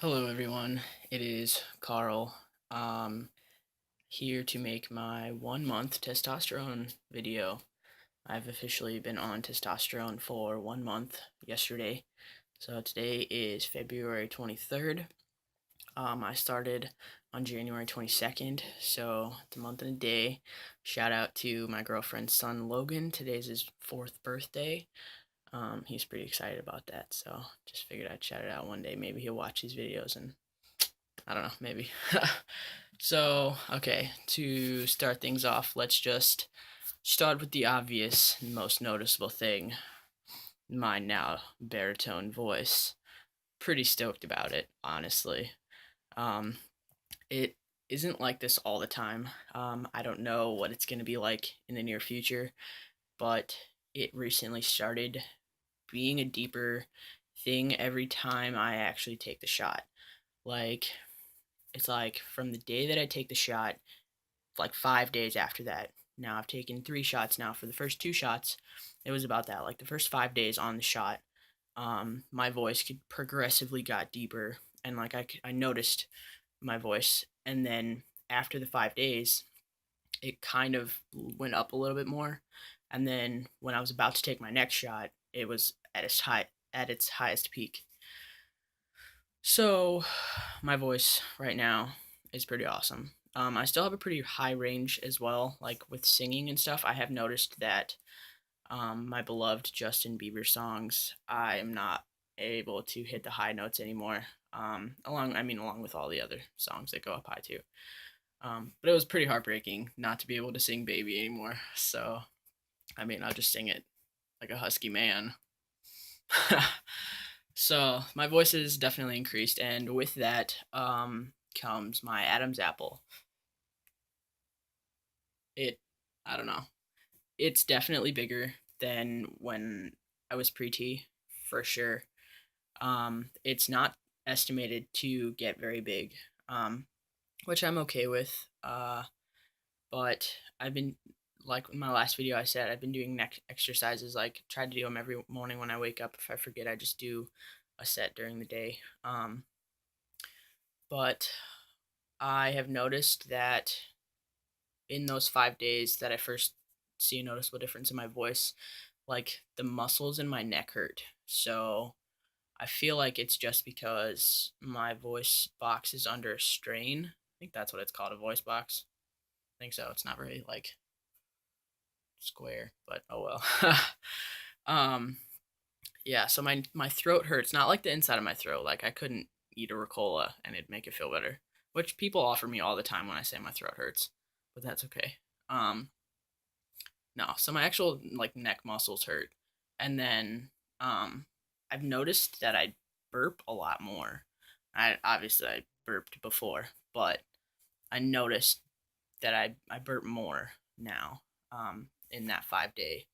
Hello, everyone. It is Carl. Um, Here to make my 1 month testosterone video. I've officially been on testosterone for 1 month yesterday. So today is February 23rd. I started on January 22nd, so it's a month and a day. Shout out to my girlfriend's son Logan. Today's his fourth birthday. He's pretty excited about that, so just figured I'd shout it out one day. Maybe he'll watch these videos and I don't know, maybe. So, okay, to start things off, let's just start with the obvious and most noticeable thing, my now baritone voice. Pretty stoked about it, honestly. Um, it isn't like this all the time. I don't know what it's going to be like in the near future, but it recently started being a deeper thing every time I actually take the shot. Like, it's like from the day that I take the shot, like 5 days after that. Now I've taken 3 shots now. For the first 2 shots, it was about that. Like the first 5 days on the shot, my voice could progressively got deeper, and like I noticed my voice, and then after the 5 days, it kind of went up a little bit more, and then when I was about to take my next shot, it was at its highest peak. So, my voice right now is pretty awesome. I still have a pretty high range as well. Like with singing and stuff, I have noticed that my beloved Justin Bieber songs, I am not able to hit the high notes anymore. Along with all the other songs that go up high too. But it was pretty heartbreaking not to be able to sing "Baby" anymore. So, I'll just sing it like a husky man. So my voice has definitely increased, and with that comes my Adam's apple. It, I don't know. It's definitely bigger than when I was pre-T, for sure. It's not estimated to get very big, which I'm okay with. But I've been like in my last video I said I've been doing neck exercises. Like try to do them every morning when I wake up. If I forget, I just do a set during the day. But I have noticed that in those 5 days that I first see a noticeable difference in my voice, like the muscles in my neck hurt. So I feel like it's just because my voice box is under a strain. I think that's what it's called, a voice box. I think so. It's not very like square, but oh well. um, yeah. So my throat hurts. Not like the inside of my throat. Like I couldn't eat a Ricola and it'd make it feel better. Which people offer me all the time when I say my throat hurts, but that's okay. Um, no, so my actual like neck muscles hurt, and then I've noticed that I burp a lot more. I burped before, but I noticed that I burp more now in that 5 day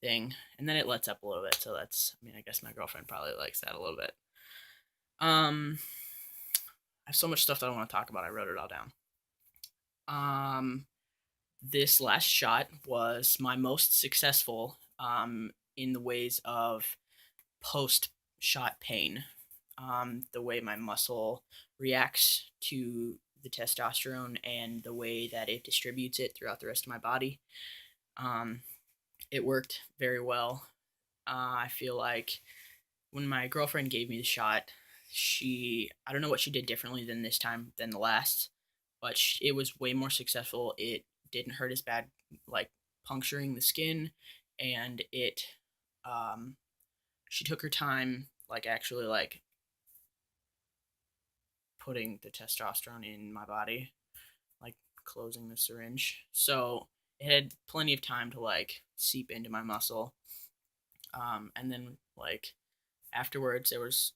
thing, and then it lets up a little bit. So I guess my girlfriend probably likes that a little bit. Um, I have so much stuff that I want to talk about. I wrote it all down. Um, this last shot was my most successful in the ways of post shot pain. The way my muscle reacts to the testosterone and the way that it distributes it throughout the rest of my body. Um, it worked very well. I feel like when my girlfriend gave me the shot, I don't know what she did differently than this time than the last, but it was way more successful. It didn't hurt as bad, like puncturing the skin, and um, she took her time, like actually like putting the testosterone in my body, like closing the syringe. So it had plenty of time to like seep into my muscle. And then like afterwards, there was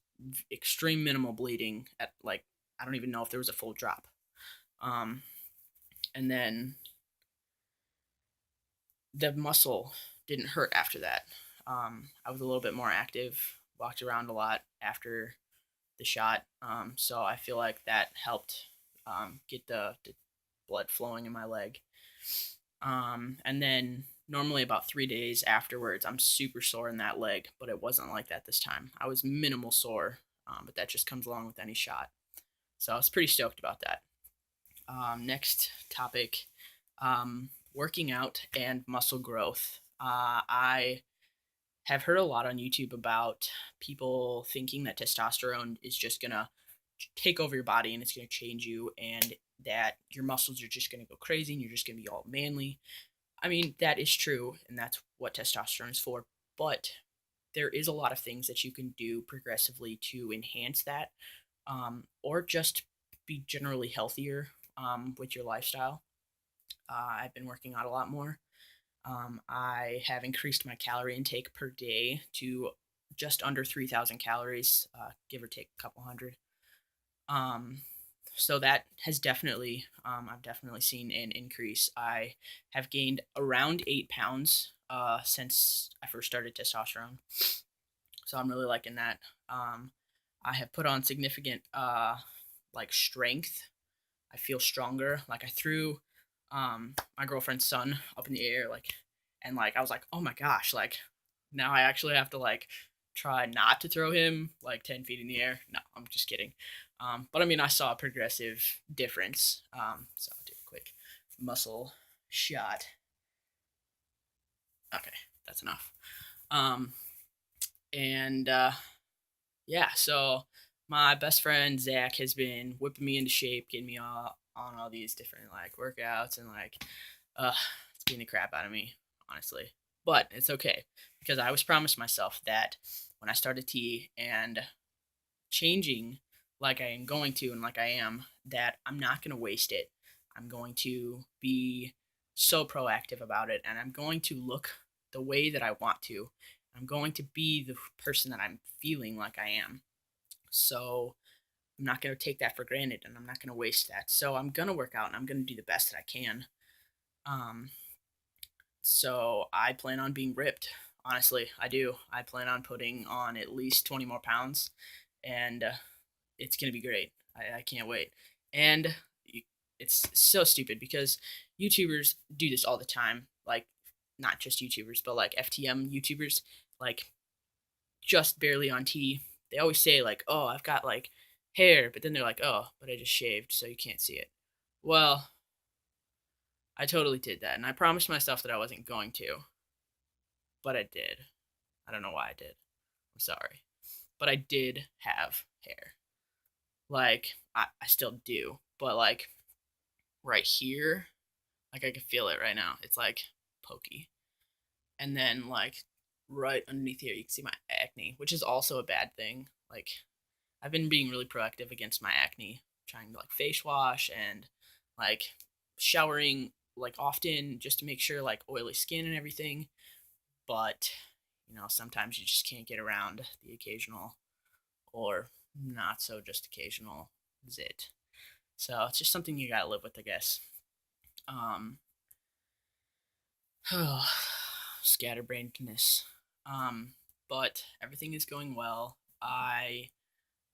extreme minimal bleeding at like I don't even know if there was a full drop. Um, and then the muscle didn't hurt after that. I was a little bit more active, walked around a lot after the shot. So I feel like that helped get the blood flowing in my leg. And then normally about 3 days afterwards, I'm super sore in that leg, but it wasn't like that this time. I was minimal sore. but that just comes along with any shot. So I was pretty stoked about that. Next topic, working out and muscle growth. I have heard a lot on YouTube about people thinking that testosterone is just gonna take over your body and it's gonna change you, and that your muscles are just gonna go crazy and you're just gonna be all manly. I mean, that is true, and that's what testosterone is for. But there is a lot of things that you can do progressively to enhance that, or just be generally healthier with your lifestyle. I've been working out a lot more. I have increased my calorie intake per day to just under 3,000 calories, give or take a couple hundred. Um, so that has definitely, I've definitely seen an increase. I have gained around 8 pounds since I first started testosterone. So I'm really liking that. I have put on significant like strength. I feel stronger. Like I threw my girlfriend's son up in the air, like, and like I was like, oh my gosh, like now I actually have to like try not to throw him like 10 feet in the air. No, I'm just kidding. But I mean, I saw a progressive difference. So I'll do a quick muscle shot. Okay, that's enough. Um, and yeah, so my best friend Zach has been whipping me into shape, getting me all on all these different like workouts, and like, uh, it's beating the crap out of me, honestly. But it's okay because I was promised myself that when I started T and changing like I am going to and like I am, that I'm not going to waste it. I'm going to be so proactive about it, and I'm going to look the way that I want to. I'm going to be the person that I'm feeling like I am. So I'm not going to take that for granted, and I'm not going to waste that. So I'm going to work out and I'm going to do the best that I can. Um, so I plan on being ripped. Honestly, I do. I plan on putting on at least 20 more pounds, and it's going to be great. I can't wait. And it's so stupid because YouTubers do this all the time. Like, not just YouTubers, but like FTM YouTubers, like just barely on T. They always say like, "Oh, I've got like hair," but then they're like, "Oh, but I just shaved, so you can't see it." Well, I totally did that, and I promised myself that I wasn't going to, but I did. I don't know why I did. I'm sorry, but I did have hair. Like I still do, but like right here, like I can feel it right now. It's like pokey, and then like right underneath here, you can see my acne, which is also a bad thing. Like I've been being really proactive against my acne, trying to like face wash and like showering like often just to make sure like oily skin and everything. But sometimes you just can't get around the occasional or not so just occasional zit. So it's just something you gotta live with, I guess. Um, Scatterbrainedness. Um, but everything is going well.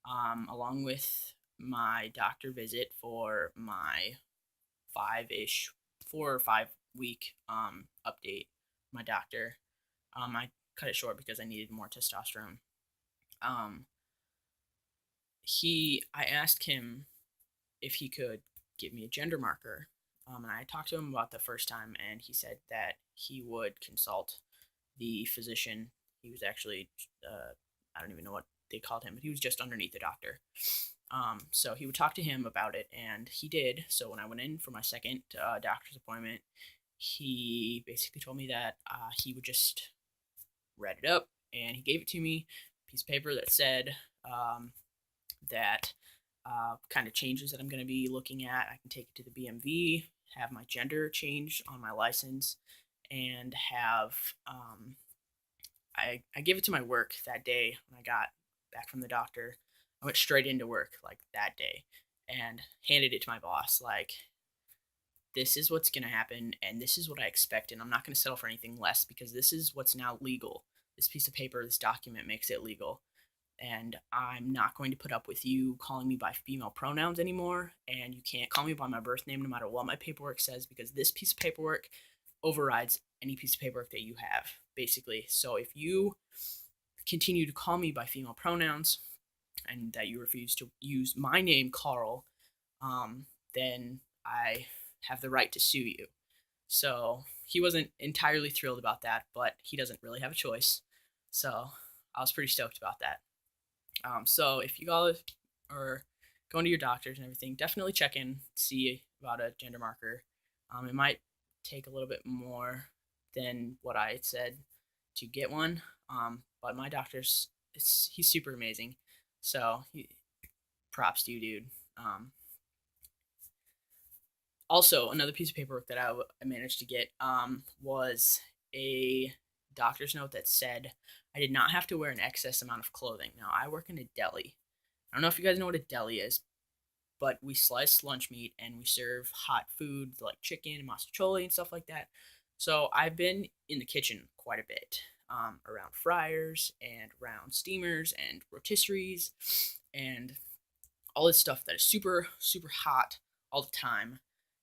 Along with my doctor visit for my 4 or 5 week update, my doctor, I cut it short because I needed more testosterone. Um, I asked him if he could give me a gender marker. And I talked to him about the first time, and he said that he would consult the physician. He was actually, I don't even know what they called him, but he was just underneath the doctor. So he would talk to him about it, and he did. So when I went in for my second doctor's appointment, he basically told me that he would just read it up, and he gave it to me, a piece of paper that said that kind of changes that I'm going to be looking at. I can take it to the BMV, have my gender changed on my license, and have I gave it to my work that day when I got back from the doctor. I went straight into work like that day and handed it to my boss. Like, this is what's going to happen, and this is what I expect, and I'm not going to settle for anything less because this is what's now legal. This piece of paper, this document makes it legal, and I'm not going to put up with you calling me by female pronouns anymore, and you can't call me by my birth name no matter what my paperwork says, because this piece of paperwork overrides any piece of paperwork that you have, basically. So if you continue to call me by female pronouns, and that you refuse to use my name, Carl, then I have the right to sue you. So he wasn't entirely thrilled about that, but he doesn't really have a choice. So I was pretty stoked about that. So if you guys are going to your doctors and everything, definitely check in, see about a gender marker. It might take a little bit more than what I had said to get one, but my doctor's he's super amazing. So props to you, dude. Also, another piece of paperwork that I managed to get was a doctor's note that said I did not have to wear an excess amount of clothing. Now, I work in a deli. I don't know if you guys know what a deli is, but we slice lunch meat and we serve hot food like chicken and mostaccioli and stuff like that. So I've been in the kitchen quite a bit, around fryers and around steamers and rotisseries and all this stuff that is super, super hot all the time.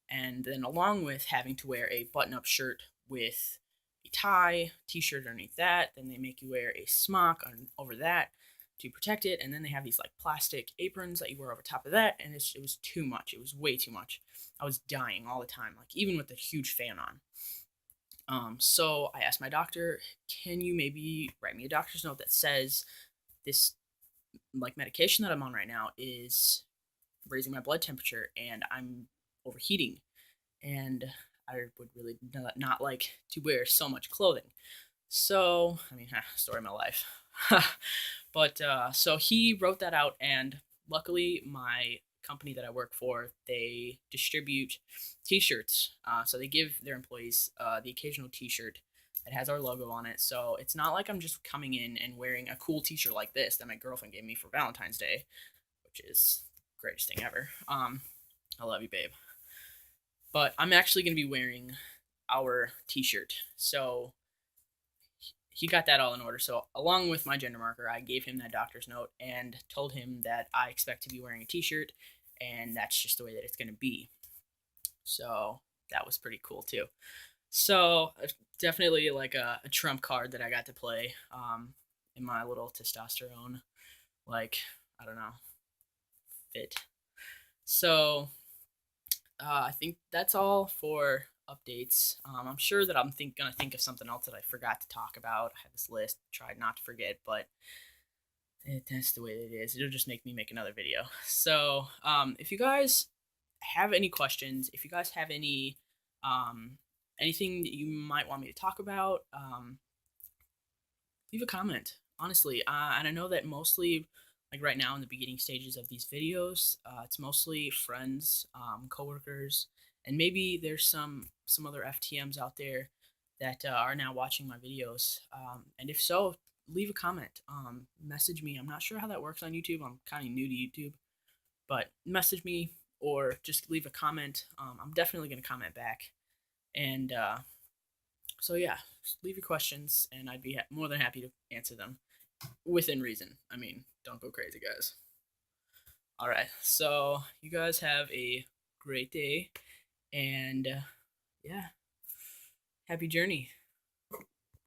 And then, along with having to wear a button up shirt with a tie, t shirt underneath that, then they make you wear a smock over that to protect it. And then they have these like plastic aprons that you wear over top of that. And it was too much. It was way too much. I was dying all the time, like even with the huge fan on. So I asked my doctor, can you maybe write me a doctor's note that says this like medication that I'm on right now is raising my blood temperature and I'm overheating and I would really not like to wear so much clothing. So, I mean, story of my life. But so he wrote that out, and luckily, my company that I work for, they distribute T-shirts. So they give their employees the occasional T-shirt that has our logo on it. So it's not like I'm just coming in and wearing a cool T-shirt like this that my girlfriend gave me for Valentine's Day, which is the greatest thing ever. I love you, babe. But I'm actually going to be wearing our T-shirt. So he got that all in order. So along with my gender marker, I gave him that doctor's note and told him that I expect to be wearing a T-shirt, and that's just the way that it's going to be. So that was pretty cool too. So definitely like a trump card that I got to play in my little testosterone, like I don't know, fit. So I think that's all for updates. I'm sure that gonna think of something else that I forgot to talk about. I had this list, tried not to forget, but that's the way it is. It'll just make me make another video. So if you guys have any questions, if you guys have um, anything that you might want me to talk about, leave a comment. Honestly, and I know that mostly, like right now in the beginning stages of these videos, it's mostly friends, coworkers, and maybe there's some other FTMs out there that are now watching my videos. And if so, leave a comment. Message me. I'm not sure how that works on YouTube. I'm kind of new to YouTube, but message me or just leave a comment. I'm definitely gonna comment back. And so yeah, just leave your questions, and I'd be more than happy to answer them within reason. I mean, don't go crazy, guys. All right, so you guys have a great day, and yeah, happy journey.